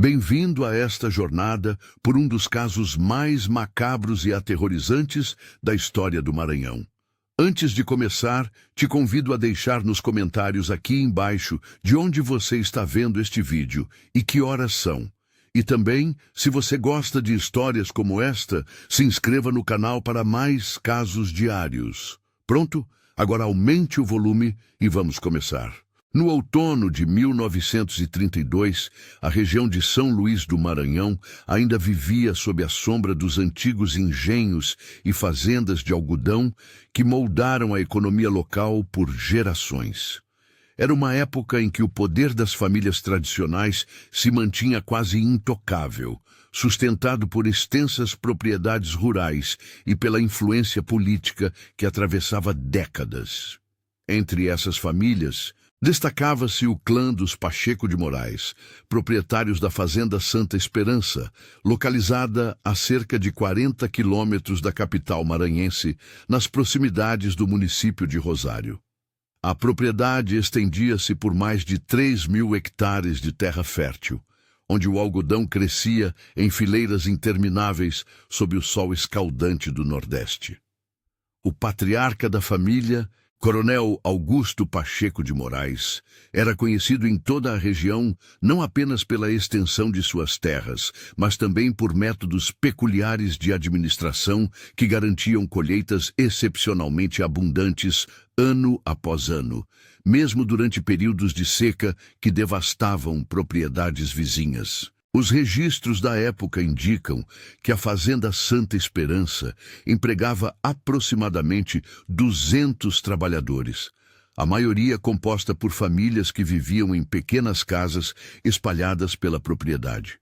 Bem-vindo a esta jornada por um dos casos mais macabros e aterrorizantes da história do Maranhão. Antes de começar, te convido a deixar nos comentários aqui embaixo de onde você está vendo este vídeo e que horas são. E também, se você gosta de histórias como esta, se inscreva no canal para mais casos diários. Pronto? Agora aumente o volume e vamos começar. No outono de 1932, a região de São Luís do Maranhão ainda vivia sob a sombra dos antigos engenhos e fazendas de algodão que moldaram a economia local por gerações. Era uma época em que o poder das famílias tradicionais se mantinha quase intocável, sustentado por extensas propriedades rurais e pela influência política que atravessava décadas. Entre essas famílias, destacava-se o clã dos Pacheco de Moraes, proprietários da Fazenda Santa Esperança, localizada a cerca de 40 quilômetros da capital maranhense, nas proximidades do município de Rosário. A propriedade estendia-se por mais de 3.000 hectares de terra fértil, onde o algodão crescia em fileiras intermináveis sob o sol escaldante do Nordeste. O patriarca da família, Coronel Augusto Pacheco de Moraes, era conhecido em toda a região não apenas pela extensão de suas terras, mas também por métodos peculiares de administração que garantiam colheitas excepcionalmente abundantes ano após ano, mesmo durante períodos de seca que devastavam propriedades vizinhas. Os registros da época indicam que a Fazenda Santa Esperança empregava aproximadamente 200 trabalhadores, a maioria composta por famílias que viviam em pequenas casas espalhadas pela propriedade.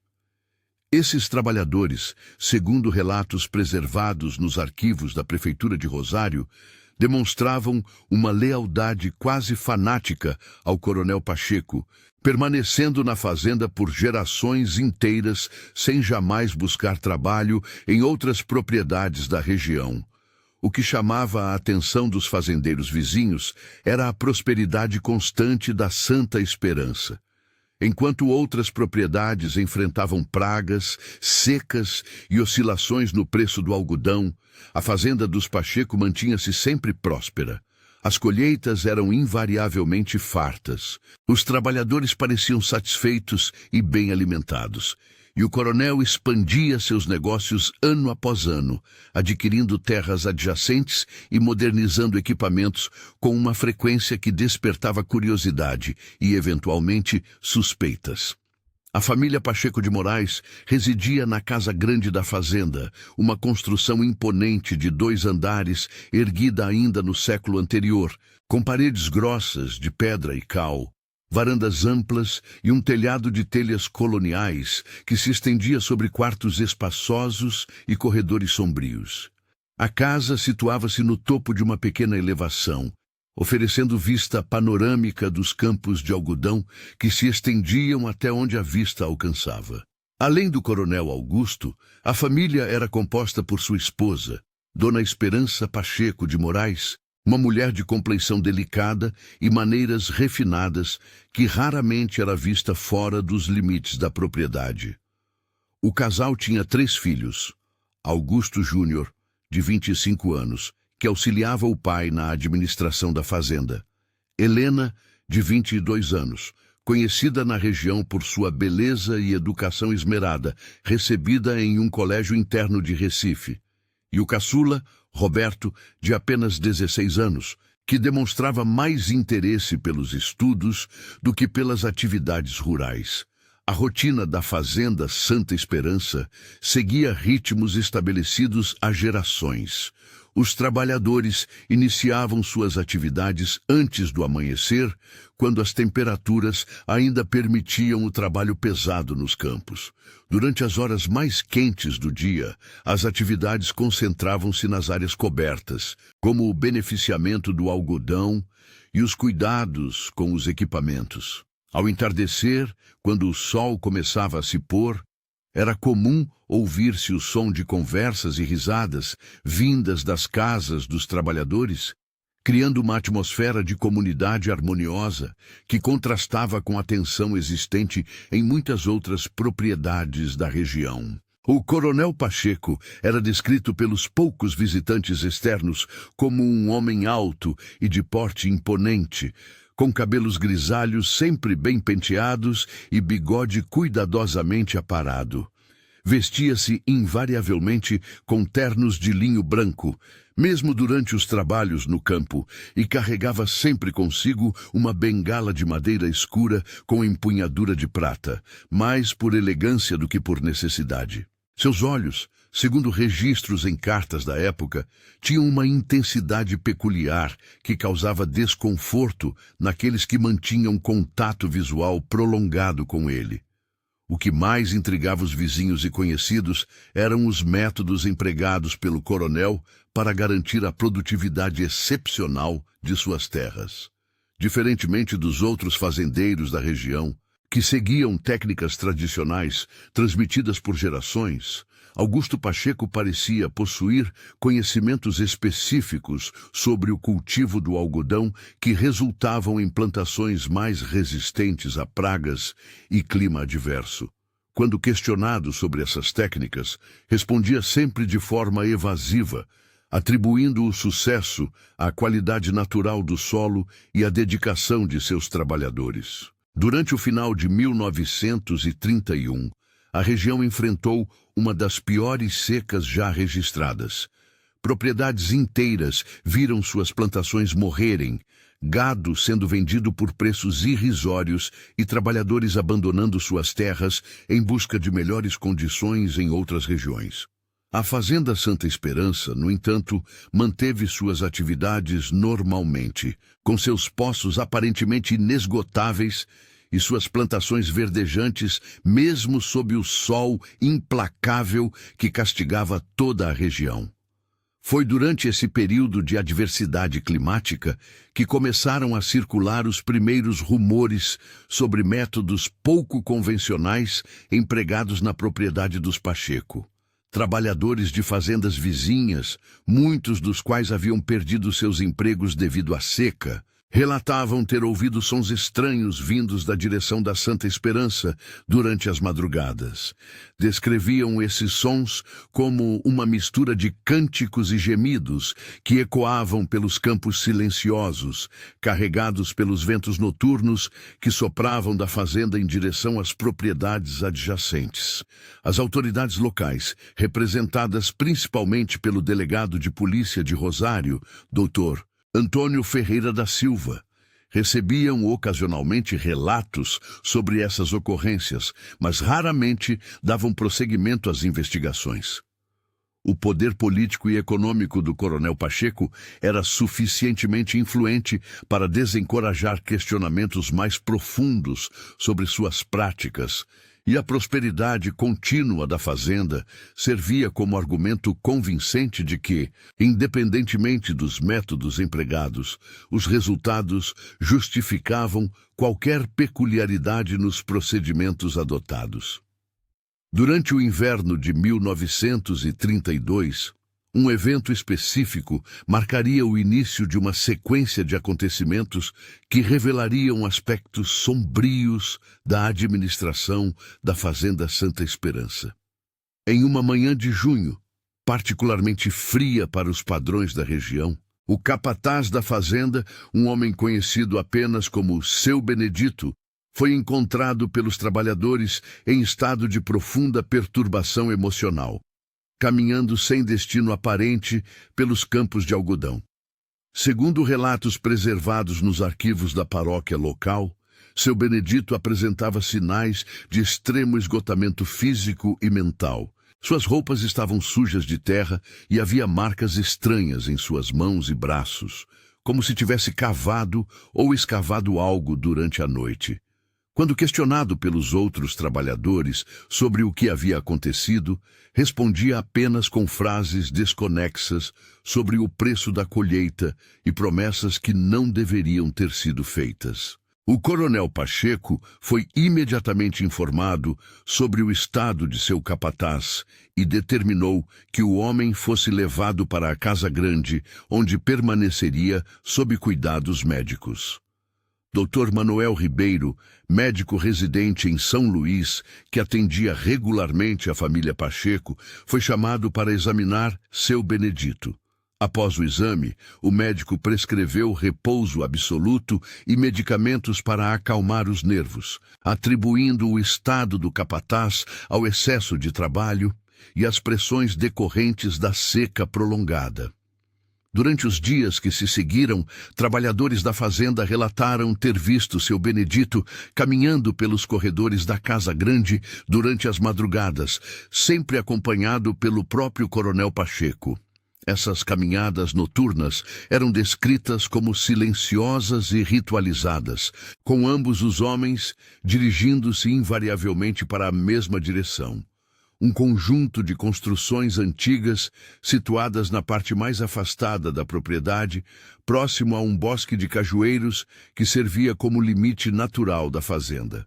Esses trabalhadores, segundo relatos preservados nos arquivos da Prefeitura de Rosário, demonstravam uma lealdade quase fanática ao Coronel Pacheco, permanecendo na fazenda por gerações inteiras sem jamais buscar trabalho em outras propriedades da região. O que chamava a atenção dos fazendeiros vizinhos era a prosperidade constante da Santa Esperança. Enquanto outras propriedades enfrentavam pragas, secas e oscilações no preço do algodão, a fazenda dos Pacheco mantinha-se sempre próspera. As colheitas eram invariavelmente fartas, os trabalhadores pareciam satisfeitos e bem alimentados, e o coronel expandia seus negócios ano após ano, adquirindo terras adjacentes e modernizando equipamentos com uma frequência que despertava curiosidade e, eventualmente, suspeitas. A família Pacheco de Moraes residia na Casa Grande da Fazenda, uma construção imponente de 2 andares, erguida ainda no século anterior, com paredes grossas de pedra e cal, varandas amplas e um telhado de telhas coloniais que se estendia sobre quartos espaçosos e corredores sombrios. A casa situava-se no topo de uma pequena elevação, oferecendo vista panorâmica dos campos de algodão que se estendiam até onde a vista alcançava. Além do Coronel Augusto, a família era composta por sua esposa, Dona Esperança Pacheco de Moraes, uma mulher de compleição delicada e maneiras refinadas que raramente era vista fora dos limites da propriedade. O casal tinha 3 filhos: Augusto Júnior, de 25 anos, que auxiliava o pai na administração da fazenda; Helena, de 22 anos, conhecida na região por sua beleza e educação esmerada, recebida em um colégio interno de Recife; e o caçula, Roberto, de apenas 16 anos, que demonstrava mais interesse pelos estudos do que pelas atividades rurais. A rotina da Fazenda Santa Esperança seguia ritmos estabelecidos há gerações. Os trabalhadores iniciavam suas atividades antes do amanhecer, quando as temperaturas ainda permitiam o trabalho pesado nos campos. Durante as horas mais quentes do dia, as atividades concentravam-se nas áreas cobertas, como o beneficiamento do algodão e os cuidados com os equipamentos. Ao entardecer, quando o sol começava a se pôr, era comum ouvir-se o som de conversas e risadas vindas das casas dos trabalhadores, criando uma atmosfera de comunidade harmoniosa que contrastava com a tensão existente em muitas outras propriedades da região. O Coronel Pacheco era descrito pelos poucos visitantes externos como um homem alto e de porte imponente, com cabelos grisalhos sempre bem penteados e bigode cuidadosamente aparado. Vestia-se invariavelmente com ternos de linho branco, mesmo durante os trabalhos no campo, e carregava sempre consigo uma bengala de madeira escura com empunhadura de prata, mais por elegância do que por necessidade. Seus olhos, segundo registros em cartas da época, tinham uma intensidade peculiar que causava desconforto naqueles que mantinham contato visual prolongado com ele. O que mais intrigava os vizinhos e conhecidos eram os métodos empregados pelo coronel para garantir a produtividade excepcional de suas terras. Diferentemente dos outros fazendeiros da região, que seguiam técnicas tradicionais transmitidas por gerações, Augusto Pacheco parecia possuir conhecimentos específicos sobre o cultivo do algodão que resultavam em plantações mais resistentes a pragas e clima adverso. Quando questionado sobre essas técnicas, respondia sempre de forma evasiva, atribuindo o sucesso à qualidade natural do solo e à dedicação de seus trabalhadores. Durante o final de 1931, a região enfrentou uma das piores secas já registradas. Propriedades inteiras viram suas plantações morrerem, gado sendo vendido por preços irrisórios e trabalhadores abandonando suas terras em busca de melhores condições em outras regiões. A Fazenda Santa Esperança, no entanto, manteve suas atividades normalmente, com seus poços aparentemente inesgotáveis e suas plantações verdejantes, mesmo sob o sol implacável que castigava toda a região. Foi durante esse período de adversidade climática que começaram a circular os primeiros rumores sobre métodos pouco convencionais empregados na propriedade dos Pacheco. Trabalhadores de fazendas vizinhas, muitos dos quais haviam perdido seus empregos devido à seca, relatavam ter ouvido sons estranhos vindos da direção da Santa Esperança durante as madrugadas. Descreviam esses sons como uma mistura de cânticos e gemidos que ecoavam pelos campos silenciosos, carregados pelos ventos noturnos que sopravam da fazenda em direção às propriedades adjacentes. As autoridades locais, representadas principalmente pelo delegado de polícia de Rosário, Dr. Antônio Ferreira da Silva, recebiam ocasionalmente relatos sobre essas ocorrências, mas raramente davam prosseguimento às investigações. O poder político e econômico do Coronel Pacheco era suficientemente influente para desencorajar questionamentos mais profundos sobre suas práticas, e a prosperidade contínua da fazenda servia como argumento convincente de que, independentemente dos métodos empregados, os resultados justificavam qualquer peculiaridade nos procedimentos adotados. Durante o inverno de 1932, um evento específico marcaria o início de uma sequência de acontecimentos que revelariam aspectos sombrios da administração da Fazenda Santa Esperança. Em uma manhã de junho, particularmente fria para os padrões da região, o capataz da fazenda, um homem conhecido apenas como Seu Benedito, foi encontrado pelos trabalhadores em estado de profunda perturbação emocional, caminhando sem destino aparente pelos campos de algodão. Segundo relatos preservados nos arquivos da paróquia local, Seu Benedito apresentava sinais de extremo esgotamento físico e mental. Suas roupas estavam sujas de terra e havia marcas estranhas em suas mãos e braços, como se tivesse cavado ou escavado algo durante a noite. Quando questionado pelos outros trabalhadores sobre o que havia acontecido, respondia apenas com frases desconexas sobre o preço da colheita e promessas que não deveriam ter sido feitas. O coronel Pacheco foi imediatamente informado sobre o estado de seu capataz e determinou que o homem fosse levado para a Casa Grande, onde permaneceria sob cuidados médicos. Dr. Manuel Ribeiro, médico residente em São Luís, que atendia regularmente a família Pacheco, foi chamado para examinar seu Benedito. Após o exame, o médico prescreveu repouso absoluto e medicamentos para acalmar os nervos, atribuindo o estado do capataz ao excesso de trabalho e às pressões decorrentes da seca prolongada. Durante os dias que se seguiram, trabalhadores da fazenda relataram ter visto seu Benedito caminhando pelos corredores da Casa Grande durante as madrugadas, sempre acompanhado pelo próprio coronel Pacheco. Essas caminhadas noturnas eram descritas como silenciosas e ritualizadas, com ambos os homens dirigindo-se invariavelmente para a mesma direção. Um conjunto de construções antigas, situadas na parte mais afastada da propriedade, próximo a um bosque de cajueiros que servia como limite natural da fazenda.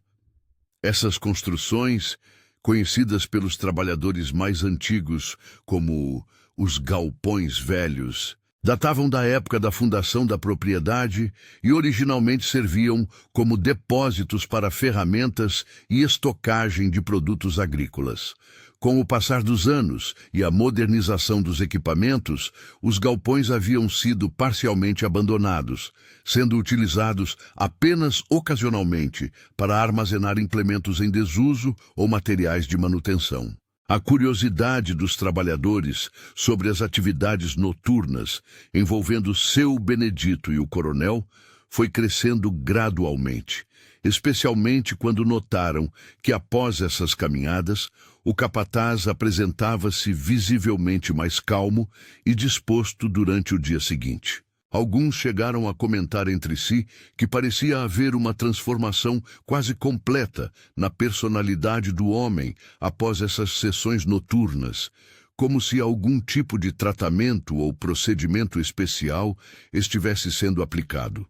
Essas construções, conhecidas pelos trabalhadores mais antigos como os galpões velhos, datavam da época da fundação da propriedade e originalmente serviam como depósitos para ferramentas e estocagem de produtos agrícolas. Com o passar dos anos e a modernização dos equipamentos, os galpões haviam sido parcialmente abandonados, sendo utilizados apenas ocasionalmente para armazenar implementos em desuso ou materiais de manutenção. A curiosidade dos trabalhadores sobre as atividades noturnas envolvendo seu Benedito e o coronel foi crescendo gradualmente, especialmente quando notaram que, após essas caminhadas, o capataz apresentava-se visivelmente mais calmo e disposto durante o dia seguinte. Alguns chegaram a comentar entre si que parecia haver uma transformação quase completa na personalidade do homem após essas sessões noturnas, como se algum tipo de tratamento ou procedimento especial estivesse sendo aplicado.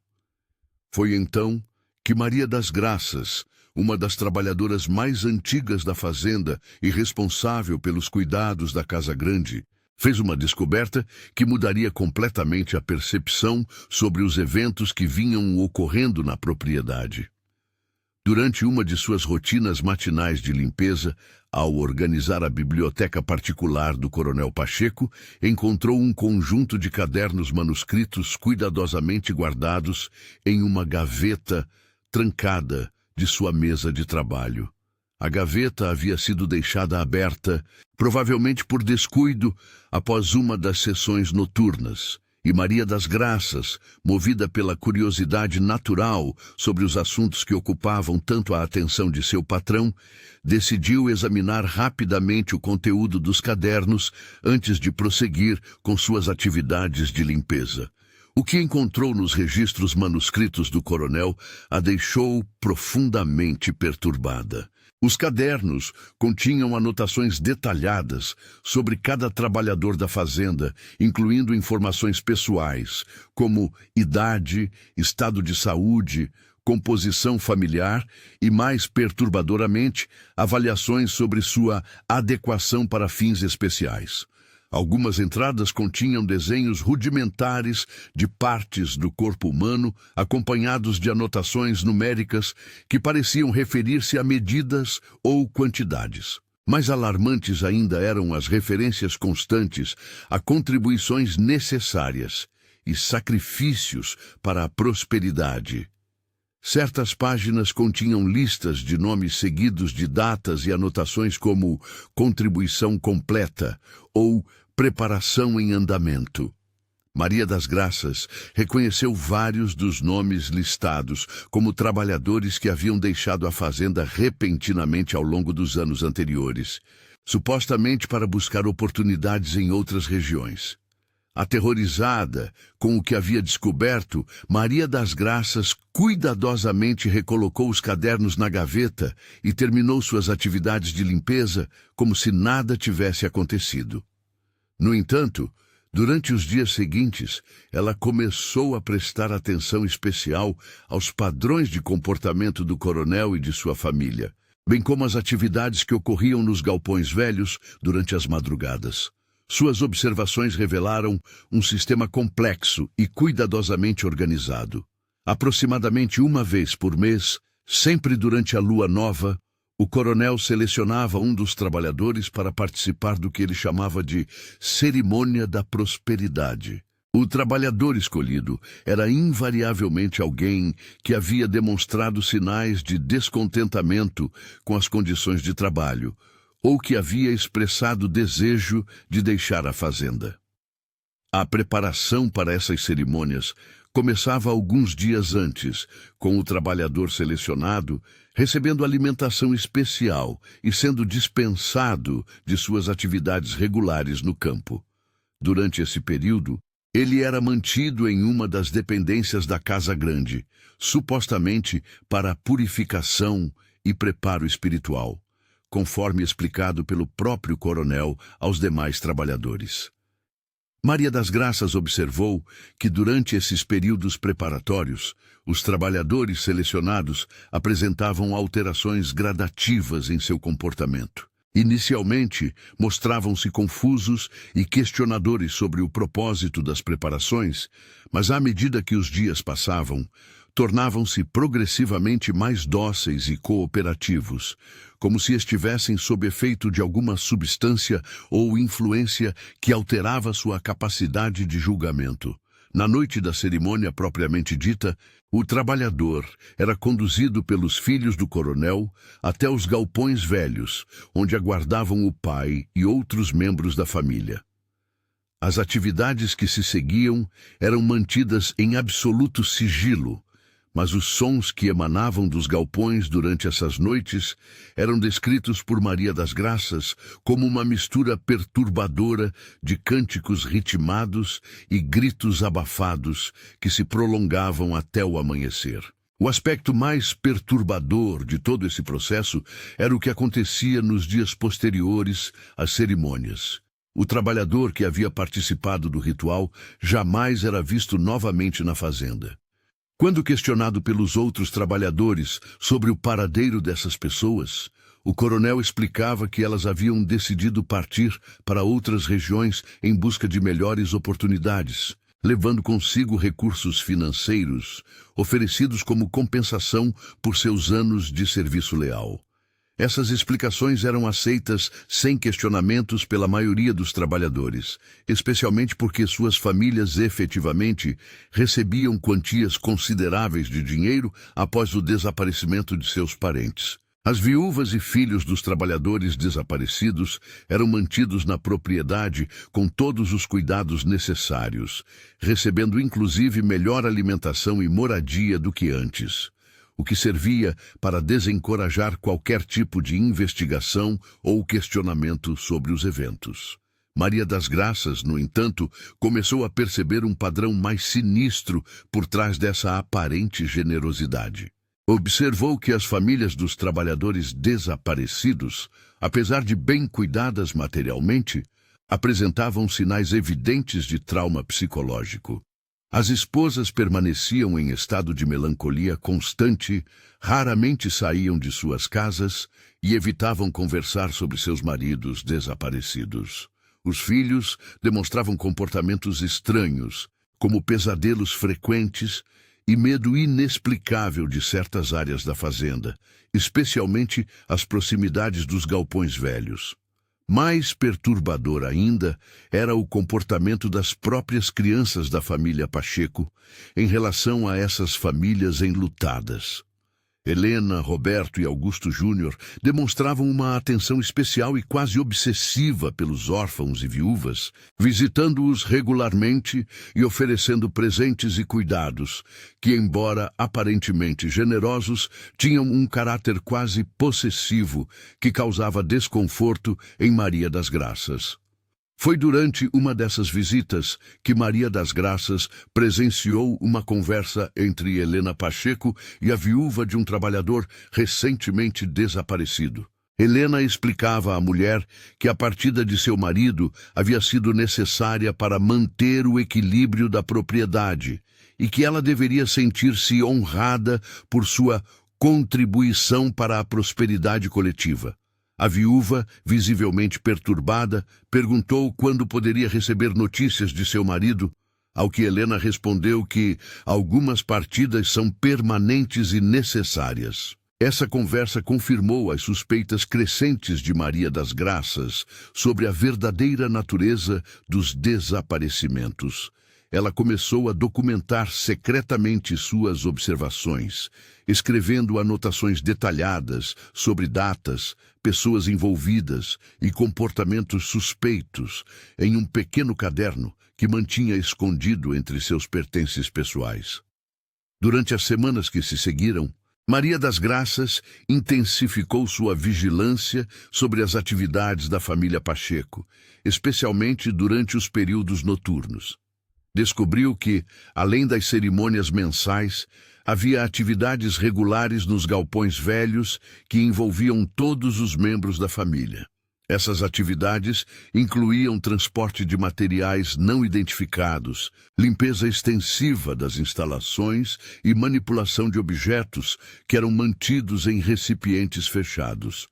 Foi então que Maria das Graças, uma das trabalhadoras mais antigas da fazenda e responsável pelos cuidados da Casa Grande, fez uma descoberta que mudaria completamente a percepção sobre os eventos que vinham ocorrendo na propriedade. Durante uma de suas rotinas matinais de limpeza, ao organizar a biblioteca particular do coronel Pacheco, encontrou um conjunto de cadernos manuscritos cuidadosamente guardados em uma gaveta trancada de sua mesa de trabalho. A gaveta havia sido deixada aberta, provavelmente por descuido, após uma das sessões noturnas, e Maria das Graças, movida pela curiosidade natural sobre os assuntos que ocupavam tanto a atenção de seu patrão, decidiu examinar rapidamente o conteúdo dos cadernos antes de prosseguir com suas atividades de limpeza. O que encontrou nos registros manuscritos do coronel a deixou profundamente perturbada. Os cadernos continham anotações detalhadas sobre cada trabalhador da fazenda, incluindo informações pessoais, como idade, estado de saúde, composição familiar e, mais perturbadoramente, avaliações sobre sua adequação para fins especiais. Algumas entradas continham desenhos rudimentares de partes do corpo humano, acompanhados de anotações numéricas que pareciam referir-se a medidas ou quantidades. Mais alarmantes ainda eram as referências constantes a contribuições necessárias e sacrifícios para a prosperidade. Certas páginas continham listas de nomes seguidos de datas e anotações como contribuição completa ou preparação em andamento. Maria das Graças reconheceu vários dos nomes listados como trabalhadores que haviam deixado a fazenda repentinamente ao longo dos anos anteriores, supostamente para buscar oportunidades em outras regiões. Aterrorizada com o que havia descoberto, Maria das Graças cuidadosamente recolocou os cadernos na gaveta e terminou suas atividades de limpeza como se nada tivesse acontecido. No entanto, Durante os dias seguintes, ela começou a prestar atenção especial aos padrões de comportamento do coronel e de sua família, bem como as atividades que ocorriam nos galpões velhos durante as madrugadas. Suas observações revelaram um sistema complexo e cuidadosamente organizado. Aproximadamente uma vez por mês, sempre durante a lua nova, o coronel selecionava um dos trabalhadores para participar do que ele chamava de cerimônia da prosperidade. O trabalhador escolhido era invariavelmente alguém que havia demonstrado sinais de descontentamento com as condições de trabalho, ou que havia expressado desejo de deixar a fazenda. A preparação para essas cerimônias começava alguns dias antes, com o trabalhador selecionado recebendo alimentação especial e sendo dispensado de suas atividades regulares no campo. Durante esse período, ele era mantido em uma das dependências da Casa Grande, supostamente para a purificação e preparo espiritual, conforme explicado pelo próprio coronel aos demais trabalhadores. Maria das Graças observou que durante esses períodos preparatórios, os trabalhadores selecionados apresentavam alterações gradativas em seu comportamento. Inicialmente, mostravam-se confusos e questionadores sobre o propósito das preparações, mas à medida que os dias passavam, tornavam-se progressivamente mais dóceis e cooperativos, como se estivessem sob efeito de alguma substância ou influência que alterava sua capacidade de julgamento. Na noite da cerimônia propriamente dita, o trabalhador era conduzido pelos filhos do coronel até os galpões velhos, onde aguardavam o pai e outros membros da família. As atividades que se seguiam eram mantidas em absoluto sigilo, mas os sons que emanavam dos galpões durante essas noites eram descritos por Maria das Graças como uma mistura perturbadora de cânticos ritmados e gritos abafados que se prolongavam até o amanhecer. O aspecto mais perturbador de todo esse processo era o que acontecia nos dias posteriores às cerimônias. O trabalhador que havia participado do ritual jamais era visto novamente na fazenda. Quando questionado pelos outros trabalhadores sobre o paradeiro dessas pessoas, o coronel explicava que elas haviam decidido partir para outras regiões em busca de melhores oportunidades, levando consigo recursos financeiros oferecidos como compensação por seus anos de serviço leal. Essas explicações eram aceitas sem questionamentos pela maioria dos trabalhadores, especialmente porque suas famílias efetivamente recebiam quantias consideráveis de dinheiro após o desaparecimento de seus parentes. As viúvas e filhos dos trabalhadores desaparecidos eram mantidos na propriedade com todos os cuidados necessários, recebendo inclusive melhor alimentação e moradia do que antes, o que servia para desencorajar qualquer tipo de investigação ou questionamento sobre os eventos. Maria das Graças, no entanto, começou a perceber um padrão mais sinistro por trás dessa aparente generosidade. Observou que as famílias dos trabalhadores desaparecidos, apesar de bem cuidadas materialmente, apresentavam sinais evidentes de trauma psicológico. As esposas permaneciam em estado de melancolia constante, raramente saíam de suas casas e evitavam conversar sobre seus maridos desaparecidos. Os filhos demonstravam comportamentos estranhos, como pesadelos frequentes e medo inexplicável de certas áreas da fazenda, especialmente as proximidades dos galpões velhos. Mais perturbador ainda era o comportamento das próprias crianças da família Pacheco em relação a essas famílias enlutadas. Helena, Roberto e Augusto Júnior demonstravam uma atenção especial e quase obsessiva pelos órfãos e viúvas, visitando-os regularmente e oferecendo presentes e cuidados, que, embora aparentemente generosos, tinham um caráter quase possessivo que causava desconforto em Maria das Graças. Foi durante uma dessas visitas que Maria das Graças presenciou uma conversa entre Helena Pacheco e a viúva de um trabalhador recentemente desaparecido. Helena explicava à mulher que a partida de seu marido havia sido necessária para manter o equilíbrio da propriedade e que ela deveria sentir-se honrada por sua contribuição para a prosperidade coletiva. A viúva, visivelmente perturbada, perguntou quando poderia receber notícias de seu marido, ao que Helena respondeu que algumas partidas são permanentes e necessárias. Essa conversa confirmou as suspeitas crescentes de Maria das Graças sobre a verdadeira natureza dos desaparecimentos. Ela começou a documentar secretamente suas observações, escrevendo anotações detalhadas sobre datas, pessoas envolvidas e comportamentos suspeitos em um pequeno caderno que mantinha escondido entre seus pertences pessoais. Durante as semanas que se seguiram, Maria das Graças intensificou sua vigilância sobre as atividades da família Pacheco, especialmente durante os períodos noturnos. Descobriu que, além das cerimônias mensais, havia atividades regulares nos galpões velhos que envolviam todos os membros da família. Essas atividades incluíam transporte de materiais não identificados, limpeza extensiva das instalações e manipulação de objetos que eram mantidos em recipientes fechados.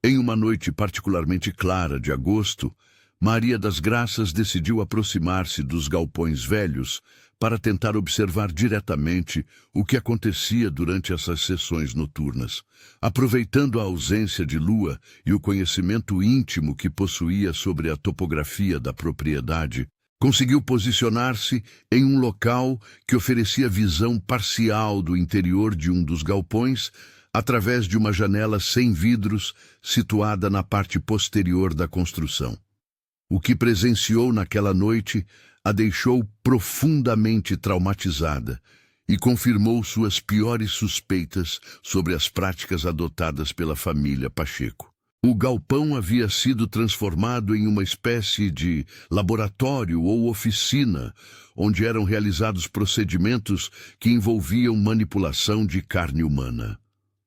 Em uma noite particularmente clara de agosto, Maria das Graças decidiu aproximar-se dos galpões velhos para tentar observar diretamente o que acontecia durante essas sessões noturnas. Aproveitando a ausência de lua e o conhecimento íntimo que possuía sobre a topografia da propriedade, conseguiu posicionar-se em um local que oferecia visão parcial do interior de um dos galpões através de uma janela sem vidros situada na parte posterior da construção. O que presenciou naquela noite a deixou profundamente traumatizada e confirmou suas piores suspeitas sobre as práticas adotadas pela família Pacheco. O galpão havia sido transformado em uma espécie de laboratório ou oficina, onde eram realizados procedimentos que envolviam manipulação de carne humana.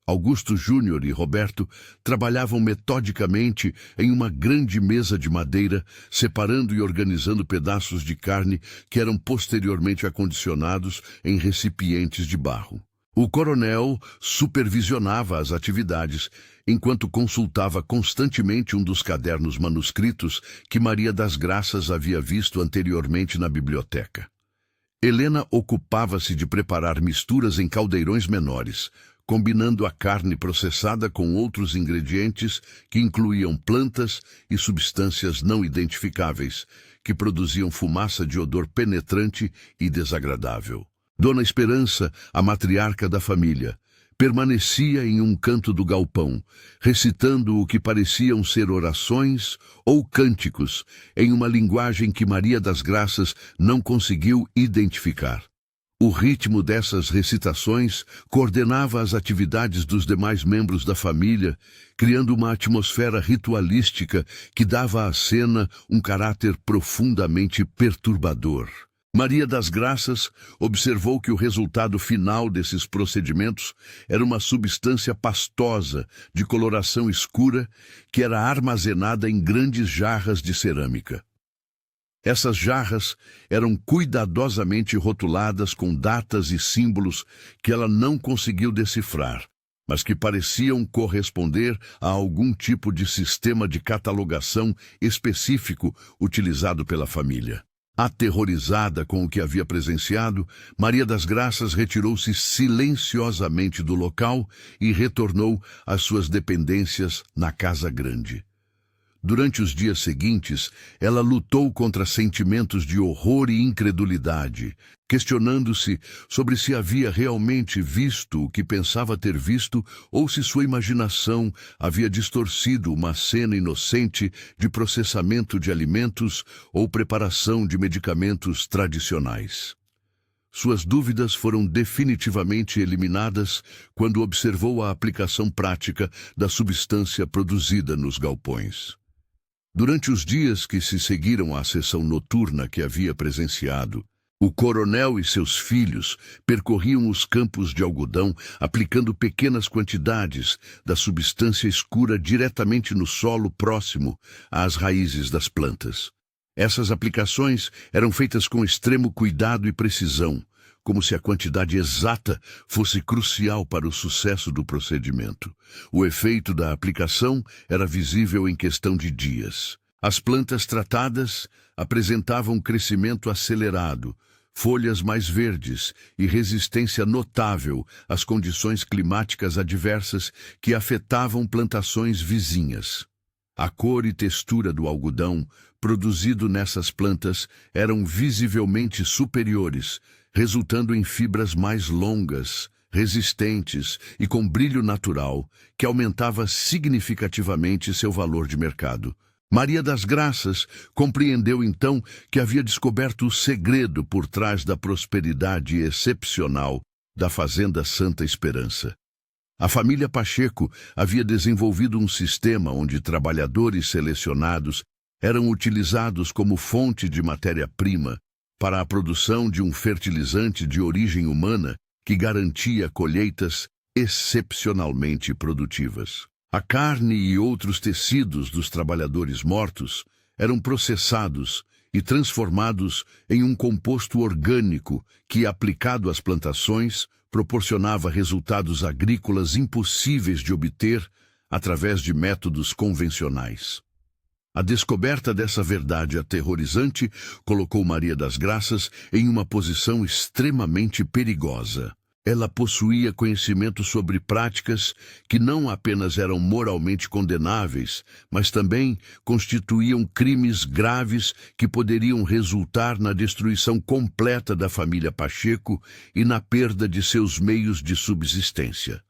Augusto Júnior e Roberto trabalhavam metodicamente em uma grande mesa de madeira, separando e organizando pedaços de carne que eram posteriormente acondicionados em recipientes de barro. O coronel supervisionava as atividades, enquanto consultava constantemente um dos cadernos manuscritos que Maria das Graças havia visto anteriormente na biblioteca. Helena ocupava-se de preparar misturas em caldeirões menores, combinando a carne processada com outros ingredientes que incluíam plantas e substâncias não identificáveis, que produziam fumaça de odor penetrante e desagradável. Dona Esperança, a matriarca da família, permanecia em um canto do galpão, recitando o que pareciam ser orações ou cânticos, em uma linguagem que Maria das Graças não conseguiu identificar. O ritmo dessas recitações coordenava as atividades dos demais membros da família, criando uma atmosfera ritualística que dava à cena um caráter profundamente perturbador. Maria das Graças observou que o resultado final desses procedimentos era uma substância pastosa, de coloração escura, que era armazenada em grandes jarras de cerâmica. Essas jarras eram cuidadosamente rotuladas com datas e símbolos que ela não conseguiu decifrar, mas que pareciam corresponder a algum tipo de sistema de catalogação específico utilizado pela família. Aterrorizada com o que havia presenciado, Maria das Graças retirou-se silenciosamente do local e retornou às suas dependências na casa grande. Durante os dias seguintes, ela lutou contra sentimentos de horror e incredulidade, questionando-se sobre se havia realmente visto o que pensava ter visto ou se sua imaginação havia distorcido uma cena inocente de processamento de alimentos ou preparação de medicamentos tradicionais. Suas dúvidas foram definitivamente eliminadas quando observou a aplicação prática da substância produzida nos galpões. Durante os dias que se seguiram à sessão noturna que havia presenciado, O coronel e seus filhos percorriam os campos de algodão, aplicando pequenas quantidades da substância escura diretamente no solo próximo às raízes das plantas. Essas aplicações eram feitas com extremo cuidado e precisão, como se a quantidade exata fosse crucial para o sucesso do procedimento. O efeito da aplicação era visível em questão de dias. As plantas tratadas apresentavam um crescimento acelerado, folhas mais verdes e resistência notável às condições climáticas adversas que afetavam plantações vizinhas. A cor e textura do algodão produzido nessas plantas eram visivelmente superiores, resultando em fibras mais longas, resistentes e com brilho natural, que aumentava significativamente seu valor de mercado. Maria das Graças compreendeu então que havia descoberto o segredo por trás da prosperidade excepcional da Fazenda Santa Esperança. A família Pacheco havia desenvolvido um sistema onde trabalhadores selecionados eram utilizados como fonte de matéria-prima para a produção de um fertilizante de origem humana que garantia colheitas excepcionalmente produtivas. A carne e outros tecidos dos trabalhadores mortos eram processados e transformados em um composto orgânico que, aplicado às plantações, proporcionava resultados agrícolas impossíveis de obter através de métodos convencionais. A descoberta dessa verdade aterrorizante colocou Maria das Graças em uma posição extremamente perigosa. Ela possuía conhecimento sobre práticas que não apenas eram moralmente condenáveis, mas também constituíam crimes graves que poderiam resultar na destruição completa da família Pacheco e na perda de seus meios de subsistência.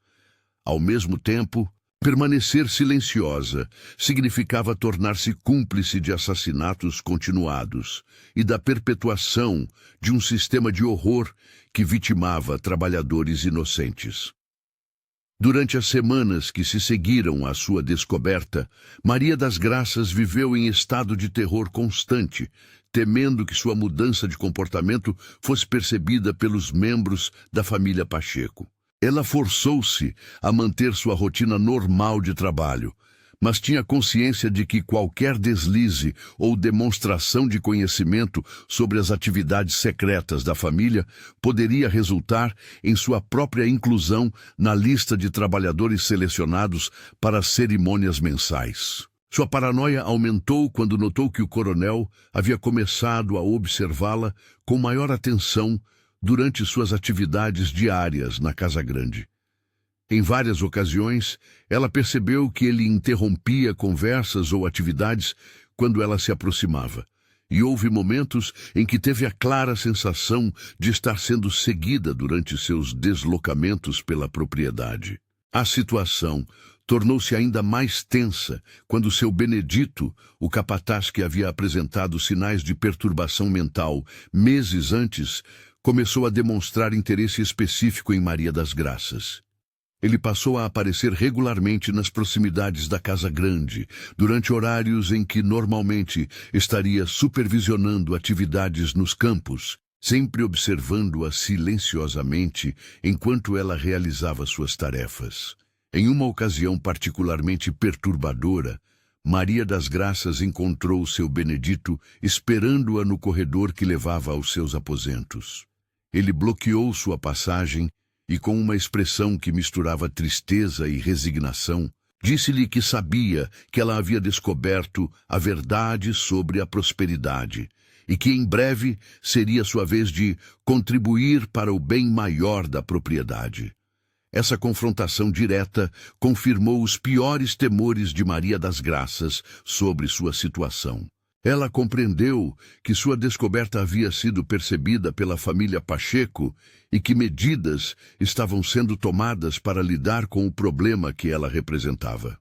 Ao mesmo tempo, permanecer silenciosa significava tornar-se cúmplice de assassinatos continuados e da perpetuação de um sistema de horror que vitimava trabalhadores inocentes. Durante as semanas que se seguiram à sua descoberta, Maria das Graças viveu em estado de terror constante, temendo que sua mudança de comportamento fosse percebida pelos membros da família Pacheco. Ela forçou-se a manter sua rotina normal de trabalho, mas tinha consciência de que qualquer deslize ou demonstração de conhecimento sobre as atividades secretas da família poderia resultar em sua própria inclusão na lista de trabalhadores selecionados para as cerimônias mensais. Sua paranoia aumentou quando notou que o coronel havia começado a observá-la com maior atenção durante suas atividades diárias na Casa Grande. Em várias ocasiões, ela percebeu que ele interrompia conversas ou atividades quando ela se aproximava, e houve momentos em que teve a clara sensação de estar sendo seguida durante seus deslocamentos pela propriedade. A situação tornou-se ainda mais tensa quando seu Benedito, o capataz que havia apresentado sinais de perturbação mental meses antes, começou a demonstrar interesse específico em Maria das Graças. Ele passou a aparecer regularmente nas proximidades da Casa Grande, durante horários em que normalmente estaria supervisionando atividades nos campos, sempre observando-a silenciosamente enquanto ela realizava suas tarefas. Em uma ocasião particularmente perturbadora, Maria das Graças encontrou seu Benedito esperando-a no corredor que levava aos seus aposentos. Ele bloqueou sua passagem e, com uma expressão que misturava tristeza e resignação, disse-lhe que sabia que ela havia descoberto a verdade sobre a prosperidade e que em breve seria sua vez de contribuir para o bem maior da propriedade. Essa confrontação direta confirmou os piores temores de Maria das Graças sobre sua situação. Ela compreendeu que sua descoberta havia sido percebida pela família Pacheco e que medidas estavam sendo tomadas para lidar com o problema que ela representava.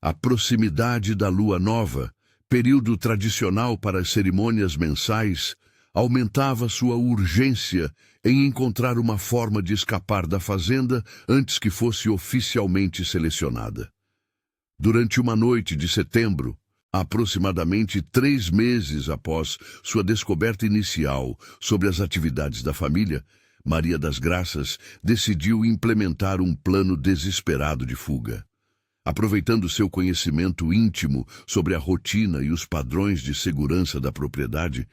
A proximidade da lua nova, período tradicional para as cerimônias mensais, aumentava sua urgência em encontrar uma forma de escapar da fazenda antes que fosse oficialmente selecionada. Durante uma noite de setembro, Aproximadamente 3 meses após sua descoberta inicial sobre as atividades da família, Maria das Graças decidiu implementar um plano desesperado de fuga. Aproveitando seu conhecimento íntimo sobre a rotina e os padrões de segurança da propriedade,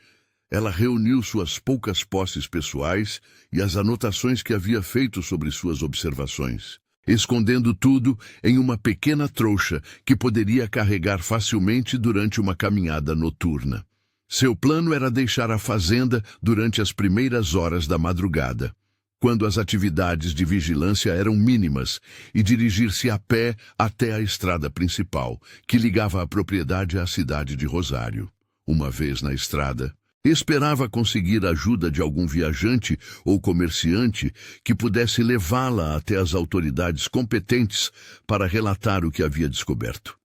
ela reuniu suas poucas posses pessoais e as anotações que havia feito sobre suas observações, escondendo tudo em uma pequena trouxa que poderia carregar facilmente durante uma caminhada noturna. Seu plano era deixar a fazenda durante as primeiras horas da madrugada, quando as atividades de vigilância eram mínimas, e dirigir-se a pé até a estrada principal, que ligava a propriedade à cidade de Rosário. Uma vez na estrada, esperava conseguir a ajuda de algum viajante ou comerciante que pudesse levá-la até as autoridades competentes para relatar o que havia descoberto.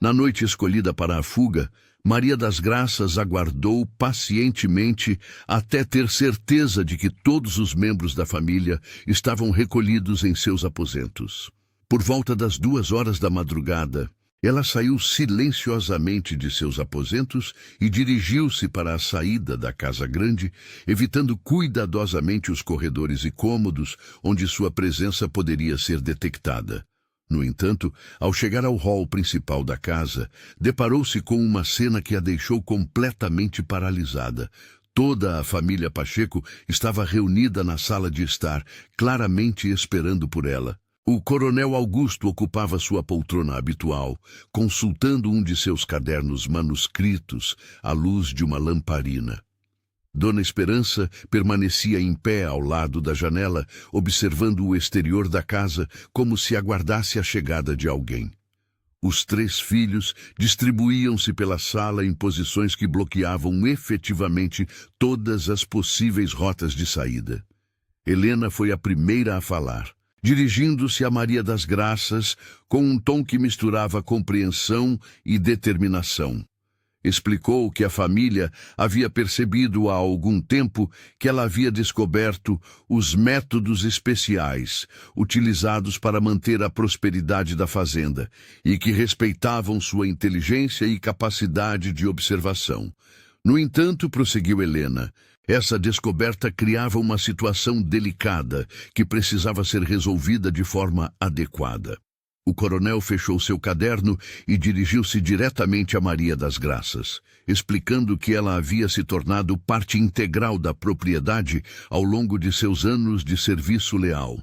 Na noite escolhida para a fuga, Maria das Graças aguardou pacientemente até ter certeza de que todos os membros da família estavam recolhidos em seus aposentos. Por volta das 2 horas da madrugada, ela saiu silenciosamente de seus aposentos e dirigiu-se para a saída da casa grande, evitando cuidadosamente os corredores e cômodos onde sua presença poderia ser detectada. No entanto, ao chegar ao hall principal da casa, deparou-se com uma cena que a deixou completamente paralisada. Toda a família Pacheco estava reunida na sala de estar, claramente esperando por ela. O coronel Augusto ocupava sua poltrona habitual, consultando um de seus cadernos manuscritos à luz de uma lamparina. Dona Esperança permanecia em pé ao lado da janela, observando o exterior da casa como se aguardasse a chegada de alguém. Os 3 filhos distribuíam-se pela sala em posições que bloqueavam efetivamente todas as possíveis rotas de saída. Helena foi a primeira a falar, dirigindo-se a Maria das Graças com um tom que misturava compreensão e determinação. Explicou que a família havia percebido há algum tempo que ela havia descoberto os métodos especiais utilizados para manter a prosperidade da fazenda e que respeitavam sua inteligência e capacidade de observação. No entanto, prosseguiu Helena, essa descoberta criava uma situação delicada que precisava ser resolvida de forma adequada. O coronel fechou seu caderno e dirigiu-se diretamente a Maria das Graças, explicando que ela havia se tornado parte integral da propriedade ao longo de seus anos de serviço leal,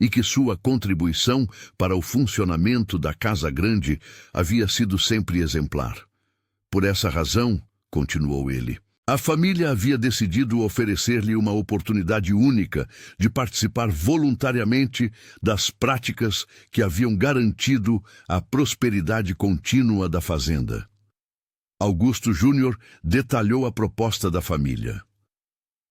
e que sua contribuição para o funcionamento da Casa Grande havia sido sempre exemplar. Por essa razão, continuou ele, a família havia decidido oferecer-lhe uma oportunidade única de participar voluntariamente das práticas que haviam garantido a prosperidade contínua da fazenda. Augusto Júnior detalhou a proposta da família.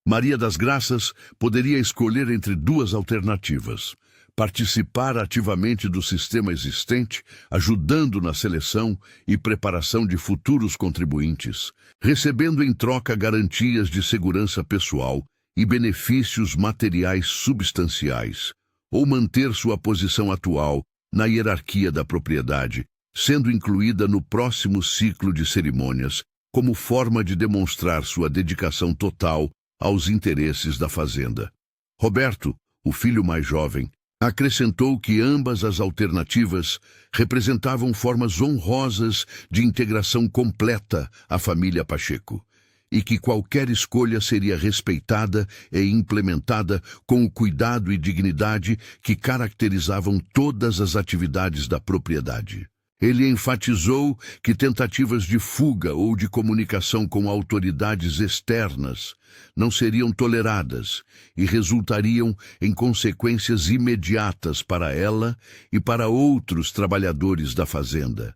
Maria das Graças poderia escolher entre 2 alternativas: participar ativamente do sistema existente, ajudando na seleção e preparação de futuros contribuintes, recebendo em troca garantias de segurança pessoal e benefícios materiais substanciais, ou manter sua posição atual na hierarquia da propriedade, sendo incluída no próximo ciclo de cerimônias, como forma de demonstrar sua dedicação total aos interesses da fazenda. Roberto, o filho mais jovem, acrescentou que ambas as alternativas representavam formas honrosas de integração completa à família Pacheco, e que qualquer escolha seria respeitada e implementada com o cuidado e dignidade que caracterizavam todas as atividades da propriedade. Ele enfatizou que tentativas de fuga ou de comunicação com autoridades externas não seriam toleradas e resultariam em consequências imediatas para ela e para outros trabalhadores da fazenda.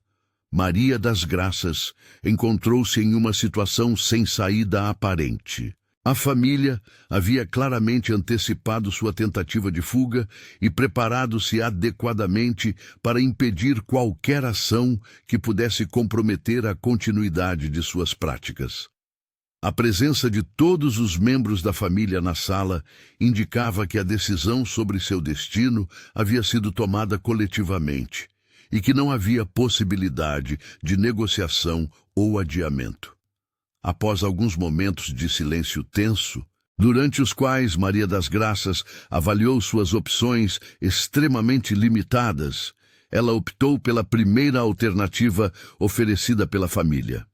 Maria das Graças encontrou-se em uma situação sem saída aparente. A família havia claramente antecipado sua tentativa de fuga e preparado-se adequadamente para impedir qualquer ação que pudesse comprometer a continuidade de suas práticas. A presença de todos os membros da família na sala indicava que a decisão sobre seu destino havia sido tomada coletivamente, e que não havia possibilidade de negociação ou adiamento. Após alguns momentos de silêncio tenso, durante os quais Maria das Graças avaliou suas opções extremamente limitadas, ela optou pela primeira alternativa oferecida pela família.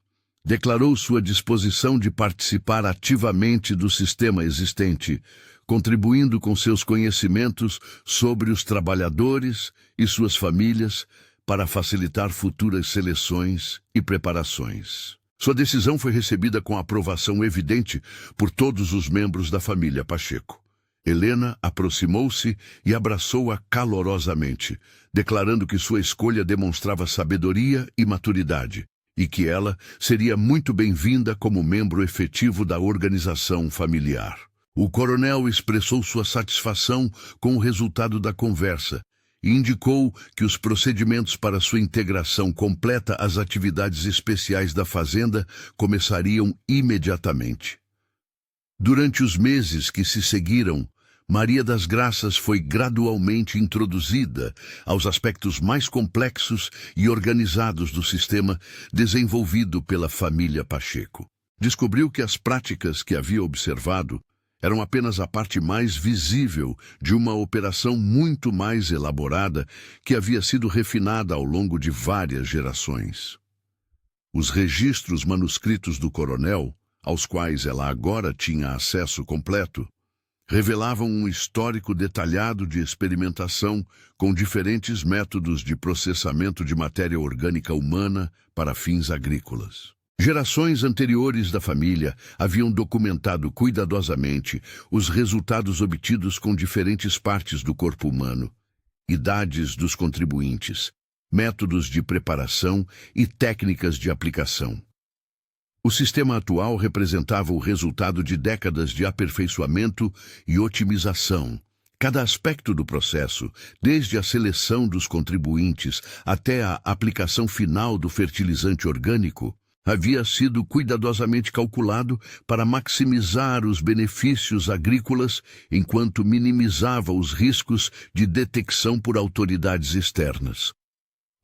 Declarou sua disposição de participar ativamente do sistema existente, contribuindo com seus conhecimentos sobre os trabalhadores e suas famílias para facilitar futuras seleções e preparações. Sua decisão foi recebida com aprovação evidente por todos os membros da família Pacheco. Helena aproximou-se e abraçou-a calorosamente, declarando que sua escolha demonstrava sabedoria e maturidade, e que ela seria muito bem-vinda como membro efetivo da organização familiar. O coronel expressou sua satisfação com o resultado da conversa e indicou que os procedimentos para sua integração completa às atividades especiais da fazenda começariam imediatamente. Durante os meses que se seguiram, Maria das Graças foi gradualmente introduzida aos aspectos mais complexos e organizados do sistema desenvolvido pela família Pacheco. Descobriu que as práticas que havia observado eram apenas a parte mais visível de uma operação muito mais elaborada que havia sido refinada ao longo de várias gerações. Os registros manuscritos do coronel, aos quais ela agora tinha acesso completo, revelavam um histórico detalhado de experimentação com diferentes métodos de processamento de matéria orgânica humana para fins agrícolas. Gerações anteriores da família haviam documentado cuidadosamente os resultados obtidos com diferentes partes do corpo humano, idades dos contribuintes, métodos de preparação e técnicas de aplicação. O sistema atual representava o resultado de décadas de aperfeiçoamento e otimização. Cada aspecto do processo, desde a seleção dos contribuintes até a aplicação final do fertilizante orgânico, havia sido cuidadosamente calculado para maximizar os benefícios agrícolas enquanto minimizava os riscos de detecção por autoridades externas.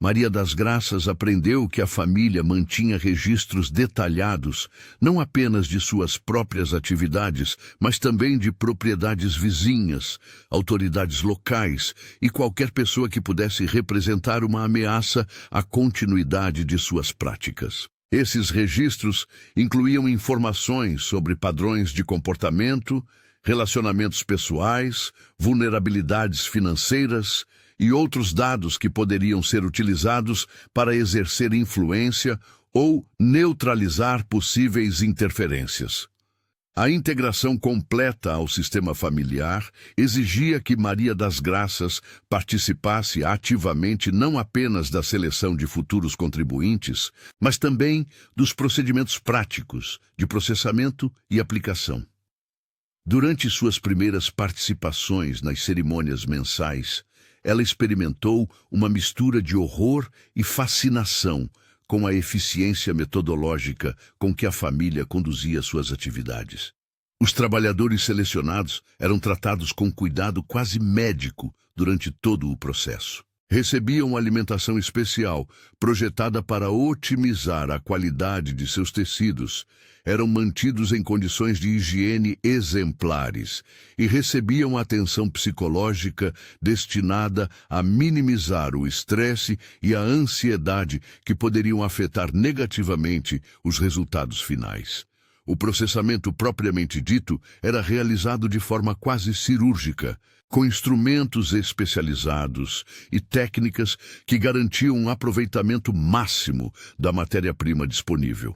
Maria das Graças aprendeu que a família mantinha registros detalhados, não apenas de suas próprias atividades, mas também de propriedades vizinhas, autoridades locais e qualquer pessoa que pudesse representar uma ameaça à continuidade de suas práticas. Esses registros incluíam informações sobre padrões de comportamento, relacionamentos pessoais, vulnerabilidades financeiras e outros dados que poderiam ser utilizados para exercer influência ou neutralizar possíveis interferências. A integração completa ao sistema familiar exigia que Maria das Graças participasse ativamente não apenas da seleção de futuros contribuintes, mas também dos procedimentos práticos de processamento e aplicação. Durante suas primeiras participações nas cerimônias mensais, ela experimentou uma mistura de horror e fascinação com a eficiência metodológica com que a família conduzia suas atividades. Os trabalhadores selecionados eram tratados com cuidado quase médico durante todo o processo. Recebiam alimentação especial, projetada para otimizar a qualidade de seus tecidos, eram mantidos em condições de higiene exemplares e recebiam atenção psicológica destinada a minimizar o estresse e a ansiedade que poderiam afetar negativamente os resultados finais. O processamento propriamente dito era realizado de forma quase cirúrgica, com instrumentos especializados e técnicas que garantiam um aproveitamento máximo da matéria-prima disponível.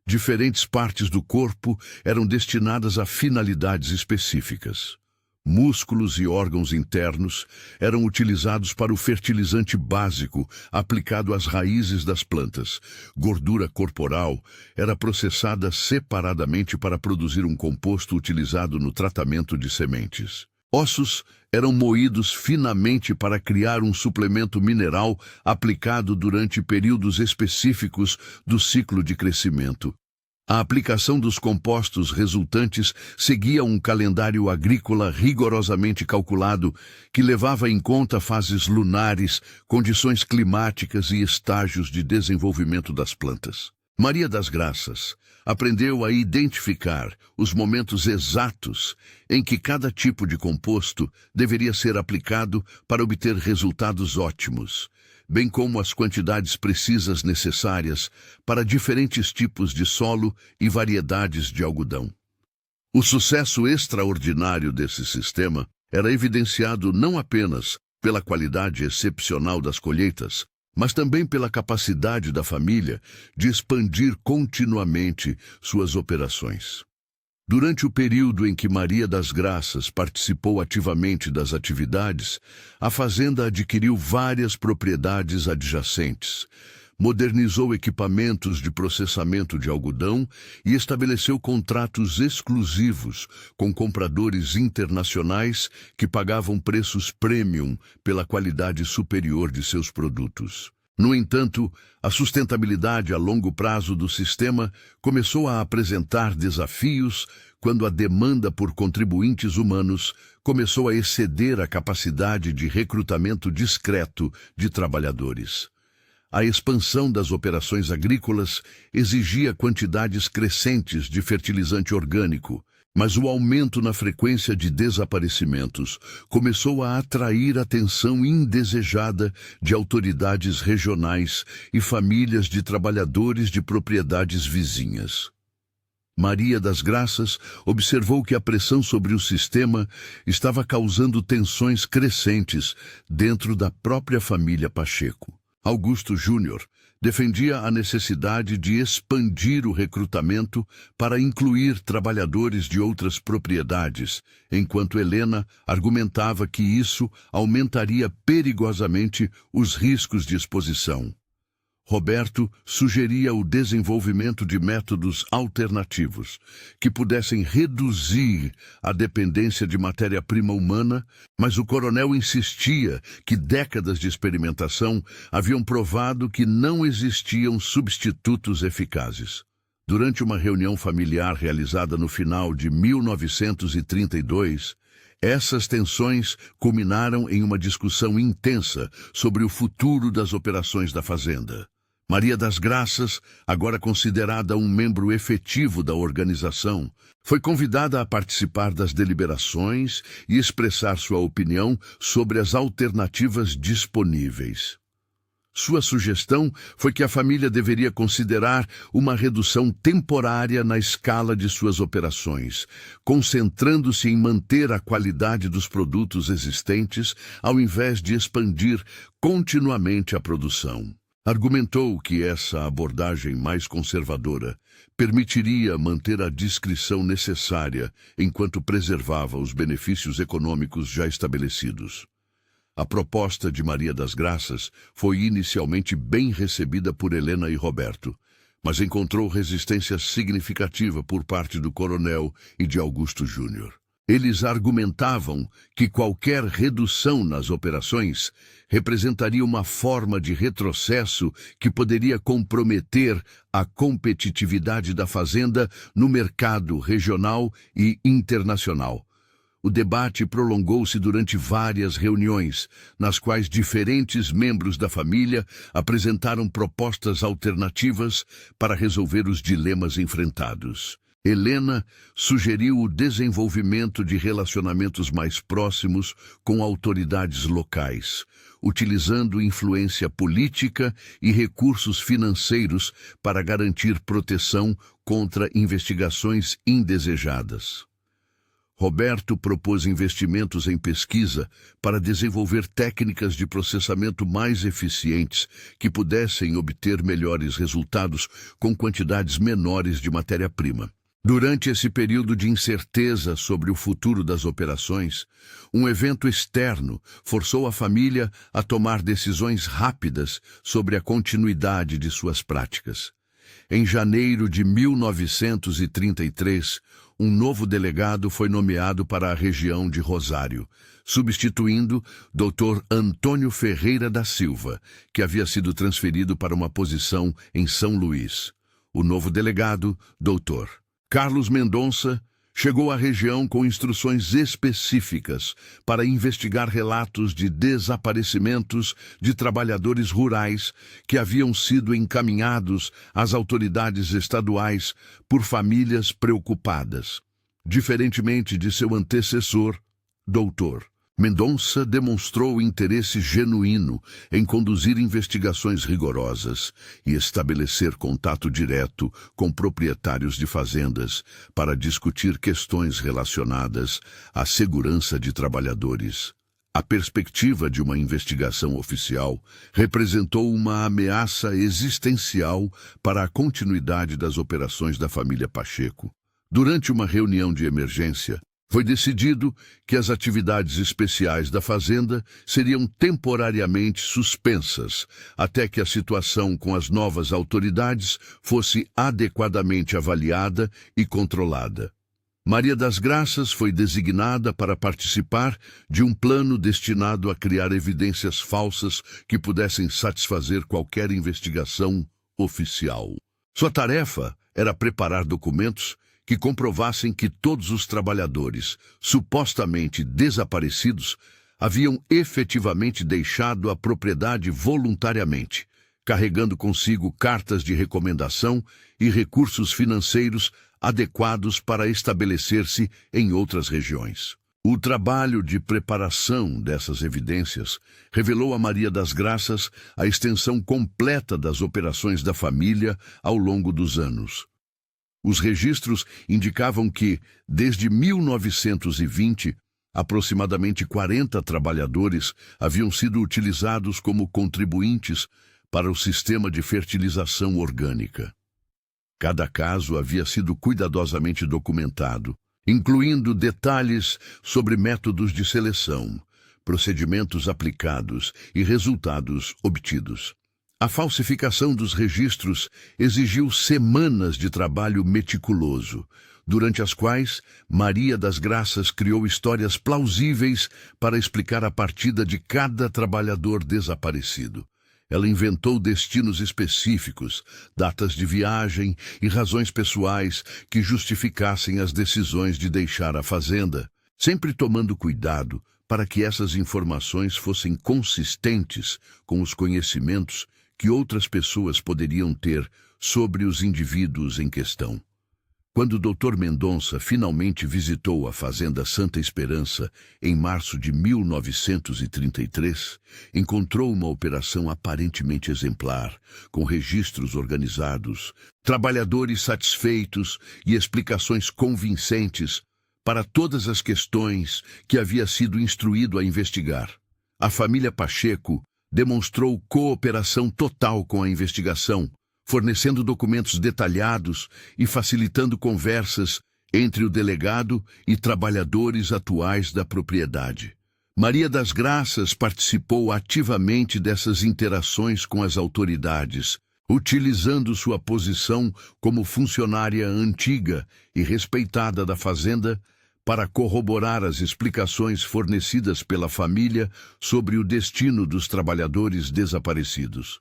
Diferentes partes do corpo eram destinadas a finalidades específicas. Músculos e órgãos internos eram utilizados para o fertilizante básico aplicado às raízes das plantas. Gordura corporal era processada separadamente para produzir um composto utilizado no tratamento de sementes. Ossos eram moídos finamente para criar um suplemento mineral aplicado durante períodos específicos do ciclo de crescimento. A aplicação dos compostos resultantes seguia um calendário agrícola rigorosamente calculado que levava em conta fases lunares, condições climáticas e estágios de desenvolvimento das plantas. Maria das Graças aprendeu a identificar os momentos exatos em que cada tipo de composto deveria ser aplicado para obter resultados ótimos, bem como as quantidades precisas necessárias para diferentes tipos de solo e variedades de algodão. O sucesso extraordinário desse sistema era evidenciado não apenas pela qualidade excepcional das colheitas, mas também pela capacidade da família de expandir continuamente suas operações. Durante o período em que Maria das Graças participou ativamente das atividades, a fazenda adquiriu várias propriedades adjacentes, modernizou equipamentos de processamento de algodão e estabeleceu contratos exclusivos com compradores internacionais que pagavam preços premium pela qualidade superior de seus produtos. No entanto, a sustentabilidade a longo prazo do sistema começou a apresentar desafios quando a demanda por contribuintes humanos começou a exceder a capacidade de recrutamento discreto de trabalhadores. A expansão das operações agrícolas exigia quantidades crescentes de fertilizante orgânico, mas o aumento na frequência de desaparecimentos começou a atrair atenção indesejada de autoridades regionais e famílias de trabalhadores de propriedades vizinhas. Maria das Graças observou que a pressão sobre o sistema estava causando tensões crescentes dentro da própria família Pacheco. Augusto Júnior defendia a necessidade de expandir o recrutamento para incluir trabalhadores de outras propriedades, enquanto Helena argumentava que isso aumentaria perigosamente os riscos de exposição. Roberto sugeria o desenvolvimento de métodos alternativos que pudessem reduzir a dependência de matéria-prima humana, mas o coronel insistia que décadas de experimentação haviam provado que não existiam substitutos eficazes. Durante uma reunião familiar realizada no final de 1932, essas tensões culminaram em uma discussão intensa sobre o futuro das operações da fazenda. Maria das Graças, agora considerada um membro efetivo da organização, foi convidada a participar das deliberações e expressar sua opinião sobre as alternativas disponíveis. Sua sugestão foi que a família deveria considerar uma redução temporária na escala de suas operações, concentrando-se em manter a qualidade dos produtos existentes ao invés de expandir continuamente a produção. Argumentou que essa abordagem mais conservadora permitiria manter a discrição necessária enquanto preservava os benefícios econômicos já estabelecidos. A proposta de Maria das Graças foi inicialmente bem recebida por Helena e Roberto, mas encontrou resistência significativa por parte do coronel e de Augusto Júnior. Eles argumentavam que qualquer redução nas operações representaria uma forma de retrocesso que poderia comprometer a competitividade da fazenda no mercado regional e internacional. O debate prolongou-se durante várias reuniões, nas quais diferentes membros da família apresentaram propostas alternativas para resolver os dilemas enfrentados. Helena sugeriu o desenvolvimento de relacionamentos mais próximos com autoridades locais, utilizando influência política e recursos financeiros para garantir proteção contra investigações indesejadas. Roberto propôs investimentos em pesquisa para desenvolver técnicas de processamento mais eficientes que pudessem obter melhores resultados com quantidades menores de matéria-prima. Durante esse período de incerteza sobre o futuro das operações, um evento externo forçou a família a tomar decisões rápidas sobre a continuidade de suas práticas. Em janeiro de 1933, um novo delegado foi nomeado para a região de Rosário, substituindo Dr. Antônio Ferreira da Silva, que havia sido transferido para uma posição em São Luís. O novo delegado, Dr. Carlos Mendonça, chegou à região com instruções específicas para investigar relatos de desaparecimentos de trabalhadores rurais que haviam sido encaminhados às autoridades estaduais por famílias preocupadas. Diferentemente de seu antecessor, Dr. Mendonça demonstrou interesse genuíno em conduzir investigações rigorosas e estabelecer contato direto com proprietários de fazendas para discutir questões relacionadas à segurança de trabalhadores. A perspectiva de uma investigação oficial representou uma ameaça existencial para a continuidade das operações da família Pacheco. Durante uma reunião de emergência, foi decidido que as atividades especiais da fazenda seriam temporariamente suspensas até que a situação com as novas autoridades fosse adequadamente avaliada e controlada. Maria das Graças foi designada para participar de um plano destinado a criar evidências falsas que pudessem satisfazer qualquer investigação oficial. Sua tarefa era preparar documentos que comprovassem que todos os trabalhadores supostamente desaparecidos haviam efetivamente deixado a propriedade voluntariamente, carregando consigo cartas de recomendação e recursos financeiros adequados para estabelecer-se em outras regiões. O trabalho de preparação dessas evidências revelou a Maria das Graças a extensão completa das operações da família ao longo dos anos. Os registros indicavam que, desde 1920, aproximadamente 40 trabalhadores haviam sido utilizados como contribuintes para o sistema de fertilização orgânica. Cada caso havia sido cuidadosamente documentado, incluindo detalhes sobre métodos de seleção, procedimentos aplicados e resultados obtidos. A falsificação dos registros exigiu semanas de trabalho meticuloso, durante as quais Maria das Graças criou histórias plausíveis para explicar a partida de cada trabalhador desaparecido. Ela inventou destinos específicos, datas de viagem e razões pessoais que justificassem as decisões de deixar a fazenda, sempre tomando cuidado para que essas informações fossem consistentes com os conhecimentos que outras pessoas poderiam ter sobre os indivíduos em questão. Quando o Dr. Mendonça finalmente visitou a Fazenda Santa Esperança em março de 1933, encontrou uma operação aparentemente exemplar, com registros organizados, trabalhadores satisfeitos e explicações convincentes para todas as questões que havia sido instruído a investigar. A família Pacheco demonstrou cooperação total com a investigação, fornecendo documentos detalhados e facilitando conversas entre o delegado e trabalhadores atuais da propriedade. Maria das Graças participou ativamente dessas interações com as autoridades, utilizando sua posição como funcionária antiga e respeitada da fazenda para corroborar as explicações fornecidas pela família sobre o destino dos trabalhadores desaparecidos.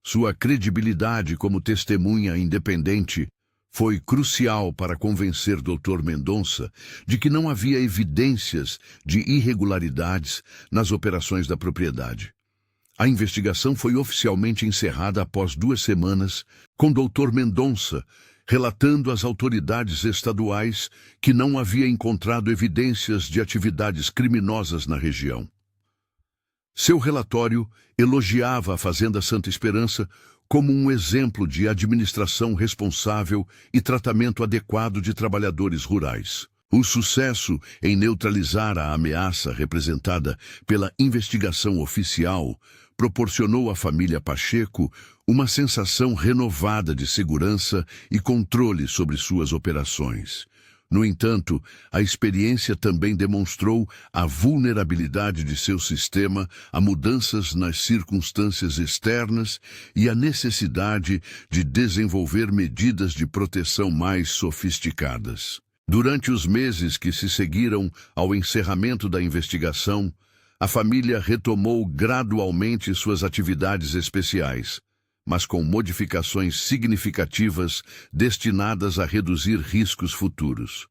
Sua credibilidade como testemunha independente foi crucial para convencer Dr. Mendonça de que não havia evidências de irregularidades nas operações da propriedade. A investigação foi oficialmente encerrada após 2 semanas, com Dr. Mendonça relatando às autoridades estaduais que não havia encontrado evidências de atividades criminosas na região. Seu relatório elogiava a Fazenda Santa Esperança como um exemplo de administração responsável e tratamento adequado de trabalhadores rurais. O sucesso em neutralizar a ameaça representada pela investigação oficial proporcionou à família Pacheco uma sensação renovada de segurança e controle sobre suas operações. No entanto, a experiência também demonstrou a vulnerabilidade de seu sistema a mudanças nas circunstâncias externas e a necessidade de desenvolver medidas de proteção mais sofisticadas. Durante os meses que se seguiram ao encerramento da investigação, a família retomou gradualmente suas atividades especiais, mas com modificações significativas destinadas a reduzir riscos futuros.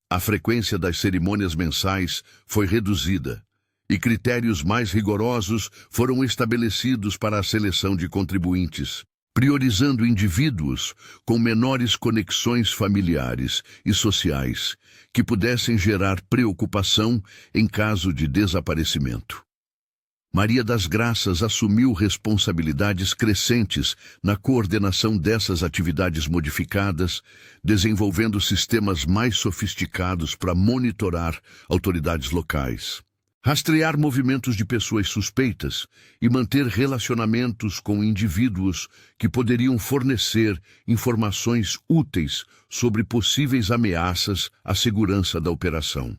A frequência das cerimônias mensais foi reduzida e critérios mais rigorosos foram estabelecidos para a seleção de contribuintes, priorizando indivíduos com menores conexões familiares e sociais que pudessem gerar preocupação em caso de desaparecimento. Maria das Graças assumiu responsabilidades crescentes na coordenação dessas atividades modificadas, desenvolvendo sistemas mais sofisticados para monitorar autoridades locais, rastrear movimentos de pessoas suspeitas e manter relacionamentos com indivíduos que poderiam fornecer informações úteis sobre possíveis ameaças à segurança da operação.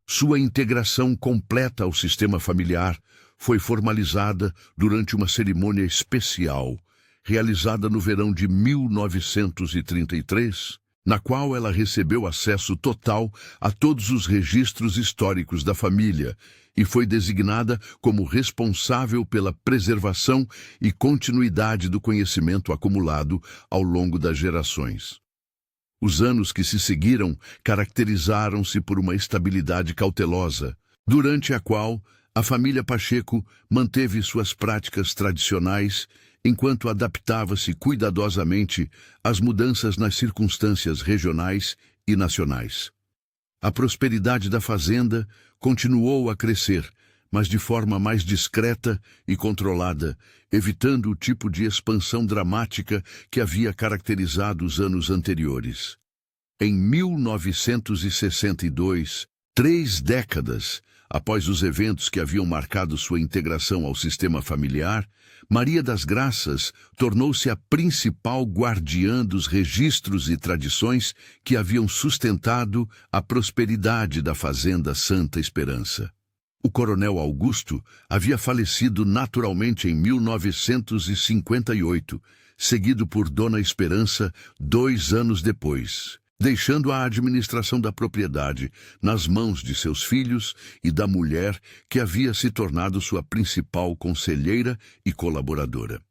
Sua integração completa ao sistema familiar foi formalizada durante uma cerimônia especial, realizada no verão de 1933, na qual ela recebeu acesso total a todos os registros históricos da família e foi designada como responsável pela preservação e continuidade do conhecimento acumulado ao longo das gerações. Os anos que se seguiram caracterizaram-se por uma estabilidade cautelosa, durante a qual a família Pacheco manteve suas práticas tradicionais enquanto adaptava-se cuidadosamente às mudanças nas circunstâncias regionais e nacionais. A prosperidade da fazenda continuou a crescer, mas de forma mais discreta e controlada, evitando o tipo de expansão dramática que havia caracterizado os anos anteriores. Em 1962, 3 décadas após os eventos que haviam marcado sua integração ao sistema familiar, Maria das Graças tornou-se a principal guardiã dos registros e tradições que haviam sustentado a prosperidade da Fazenda Santa Esperança. O coronel Augusto havia falecido naturalmente em 1958, seguido por Dona Esperança 2 anos depois, deixando a administração da propriedade nas mãos de seus filhos e da mulher que havia se tornado sua principal conselheira e colaboradora.